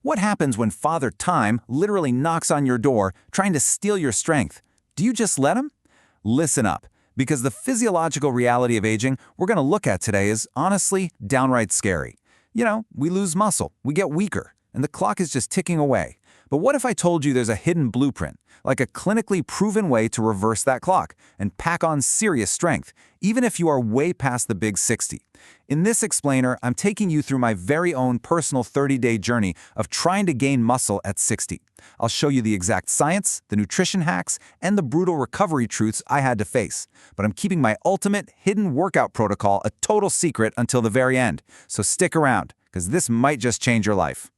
What happens when Father Time literally knocks on your door trying to steal your strength? Do you just let him? Listen up, because the physiological reality of aging we're going to look at today is honestly downright scary. We lose muscle, we get weaker, and the clock is just ticking away. But what if I told you there's a hidden blueprint, like a clinically proven way to reverse that clock and pack on serious strength, even if you are way past the big 60? In this explainer, I'm taking you through my very own personal 30-day journey of trying to gain muscle at 60. I'll show you the exact science, the nutrition hacks, and the brutal recovery truths I had to face. But I'm keeping my ultimate hidden workout protocol a total secret until the very end. So stick around, because this might just change your life.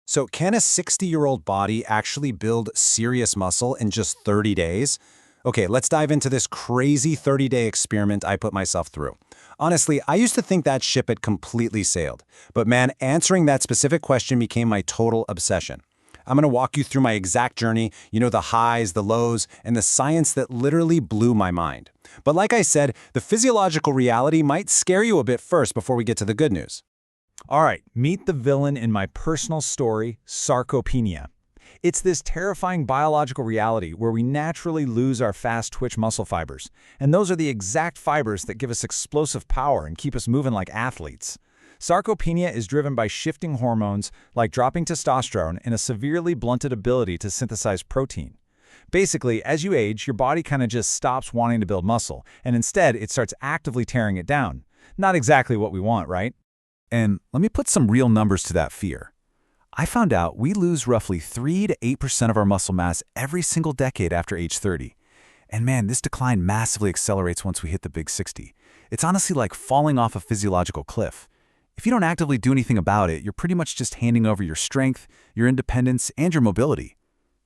So can a 60-year-old body actually build serious muscle in just 30 days? Okay, let's dive into this crazy 30-day experiment I put myself through. Honestly, I used to think that ship had completely sailed. But man, answering that specific question became my total obsession. I'm going to walk you through my exact journey, the highs, the lows, and the science that literally blew my mind. But like I said, the physiological reality might scare you a bit first before we get to the good news. All right, meet the villain in my personal story, sarcopenia. It's this terrifying biological reality where we naturally lose our fast-twitch muscle fibers. And those are the exact fibers that give us explosive power and keep us moving like athletes. Sarcopenia is driven by shifting hormones like dropping testosterone and a severely blunted ability to synthesize protein. Basically, as you age, your body kind of just stops wanting to build muscle, and instead it starts actively tearing it down. Not exactly what we want, right? And let me put some real numbers to that fear. I found out we lose roughly 3 to 8% of our muscle mass every single decade after age 30. And man, this decline massively accelerates once we hit the big 60. It's honestly like falling off a physiological cliff. If you don't actively do anything about it, you're pretty much just handing over your strength, your independence, and your mobility.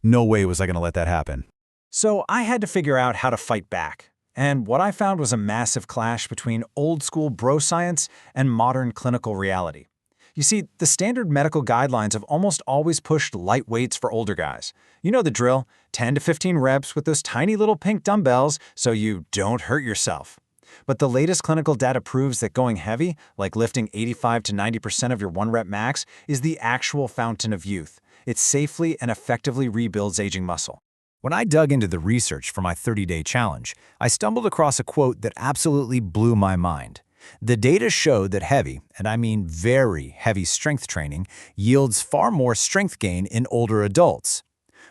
No way was I going to let that happen. So I had to figure out how to fight back. And what I found was a massive clash between old-school bro science and modern clinical reality. You see, the standard medical guidelines have almost always pushed light weights for older guys. You know the drill, 10 to 15 reps with those tiny little pink dumbbells so you don't hurt yourself. But the latest clinical data proves that going heavy, like lifting 85 to 90% of your 1-rep max, is the actual fountain of youth. It safely and effectively rebuilds aging muscle. When I dug into the research for my 30-day challenge, I stumbled across a quote that absolutely blew my mind. The data showed that heavy, and I mean very heavy strength training, yields far more strength gain in older adults.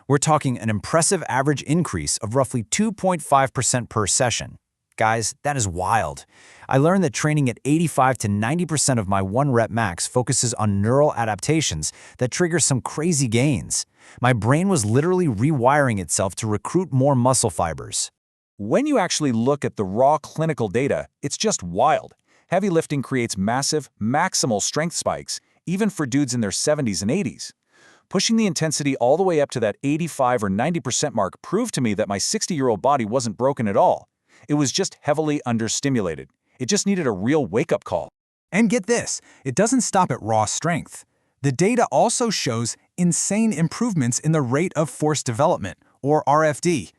We're talking an impressive average increase of roughly 2.5% per session. Guys, that is wild. I learned that training at 85 to 90% of my 1-rep max focuses on neural adaptations that trigger some crazy gains. My brain was literally rewiring itself to recruit more muscle fibers. When you actually look at the raw clinical data, it's just wild. Heavy lifting creates massive, maximal strength spikes, even for dudes in their 70s and 80s. Pushing the intensity all the way up to that 85 or 90% mark proved to me that my 60-year-old body wasn't broken at all. It was just heavily understimulated. It just needed a real wake-up call. And get this, it doesn't stop at raw strength. The data also shows insane improvements in the rate of force development, or RFD.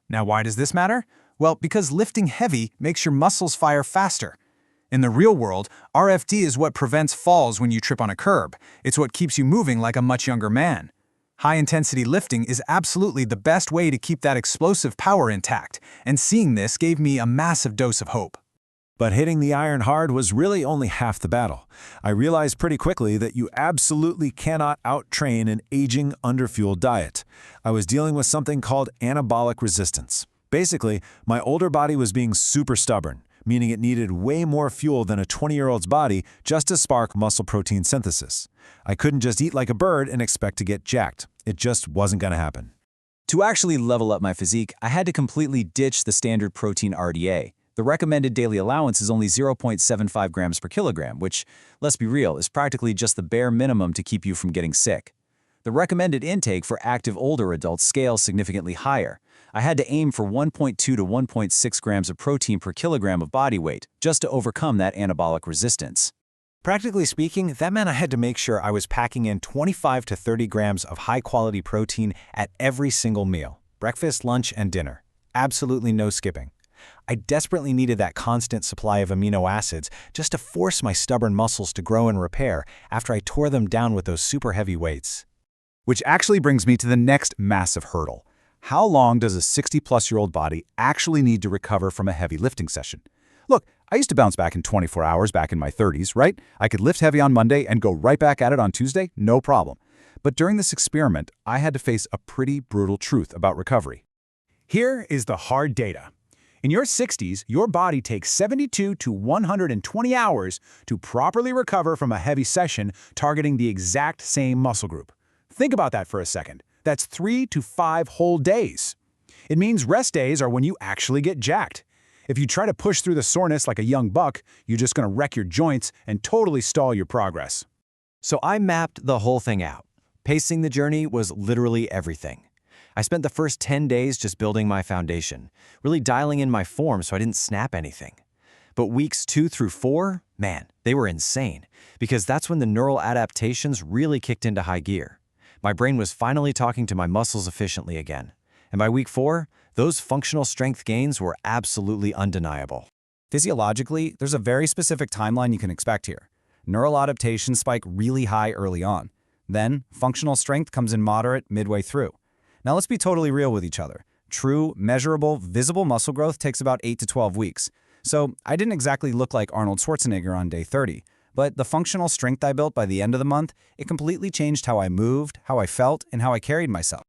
Now, why does this matter? Well, because lifting heavy makes your muscles fire faster. In the real world, RFD is what prevents falls when you trip on a curb. It's what keeps you moving like a much younger man. High-intensity lifting is absolutely the best way to keep that explosive power intact, and seeing this gave me a massive dose of hope. But hitting the iron hard was really only half the battle. I realized pretty quickly that you absolutely cannot out-train an aging, underfueled diet. I was dealing with something called anabolic resistance. Basically, my older body was being super stubborn, meaning it needed way more fuel than a 20-year-old's body just to spark muscle protein synthesis. I couldn't just eat like a bird and expect to get jacked. It just wasn't going to happen. To actually level up my physique, I had to completely ditch the standard protein RDA. The recommended daily allowance is only 0.75 grams per kilogram, which, let's be real, is practically just the bare minimum to keep you from getting sick. The recommended intake for active older adults scales significantly higher. I had to aim for 1.2 to 1.6 grams of protein per kilogram of body weight just to overcome that anabolic resistance. Practically speaking, that meant I had to make sure I was packing in 25 to 30 grams of high-quality protein at every single meal, breakfast, lunch, and dinner. Absolutely no skipping. I desperately needed that constant supply of amino acids just to force my stubborn muscles to grow and repair after I tore them down with those super heavy weights. Which actually brings me to the next massive hurdle. How long does a 60-plus-year-old body actually need to recover from a heavy lifting session? Look, I used to bounce back in 24 hours back in my 30s, right? I could lift heavy on Monday and go right back at it on Tuesday, no problem. But during this experiment, I had to face a pretty brutal truth about recovery. Here is the hard data. In your 60s, your body takes 72 to 120 hours to properly recover from a heavy session targeting the exact same muscle group. Think about that for a second. That's 3 to 5 whole days. It means rest days are when you actually get jacked. If you try to push through the soreness like a young buck, you're just going to wreck your joints and totally stall your progress. So I mapped the whole thing out. Pacing the journey was literally everything. I spent the first 10 days just building my foundation, really dialing in my form so I didn't snap anything. But weeks 2 through 4, man, they were insane, because that's when the neural adaptations really kicked into high gear. My brain was finally talking to my muscles efficiently again. And by week 4, those functional strength gains were absolutely undeniable. Physiologically, there's a very specific timeline you can expect here. Neural adaptations spike really high early on. Then, functional strength comes in moderate midway through. Now let's be totally real with each other. True, measurable, visible muscle growth takes about 8 to 12 weeks. So I didn't exactly look like Arnold Schwarzenegger on day 30. But the functional strength I built by the end of the month, it completely changed how I moved, how I felt, and how I carried myself.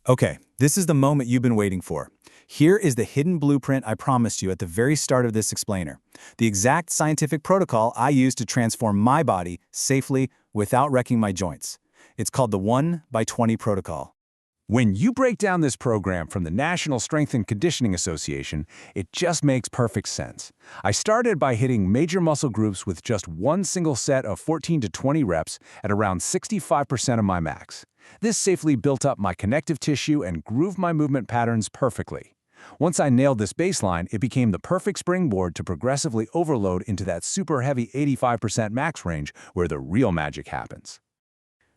Okay, this is the moment you've been waiting for. Here is the hidden blueprint I promised you at the very start of this explainer. The exact scientific protocol I used to transform my body safely without wrecking my joints. It's called the 1x20 protocol. When you break down this program from the National Strength and Conditioning Association, it just makes perfect sense. I started by hitting major muscle groups with just one single set of 14 to 20 reps at around 65% of my max. This safely built up my connective tissue and grooved my movement patterns perfectly. Once I nailed this baseline, it became the perfect springboard to progressively overload into that super heavy 85% max range where the real magic happens.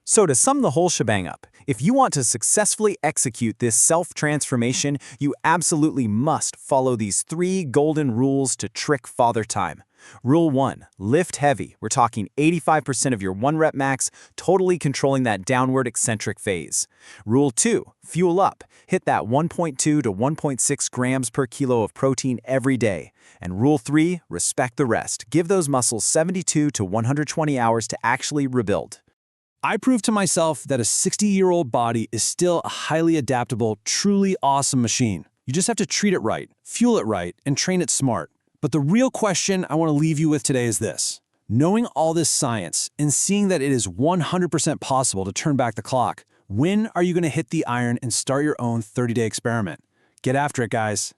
So to sum the whole shebang up, if you want to successfully execute this self-transformation, you absolutely must follow these 3 golden rules to trick Father Time. Rule 1, lift heavy. We're talking 85% of your 1-rep max, totally controlling that downward eccentric phase. Rule 2, fuel up. Hit that 1.2 to 1.6 grams per kilo of protein every day. And Rule 3, respect the rest. Give those muscles 72 to 120 hours to actually rebuild. I proved to myself that a 60-year-old body is still a highly adaptable, truly awesome machine. You just have to treat it right, fuel it right, and train it smart. But the real question I want to leave you with today is this. Knowing all this science and seeing that it is 100% possible to turn back the clock, when are you going to hit the iron and start your own 30-day experiment? Get after it, guys.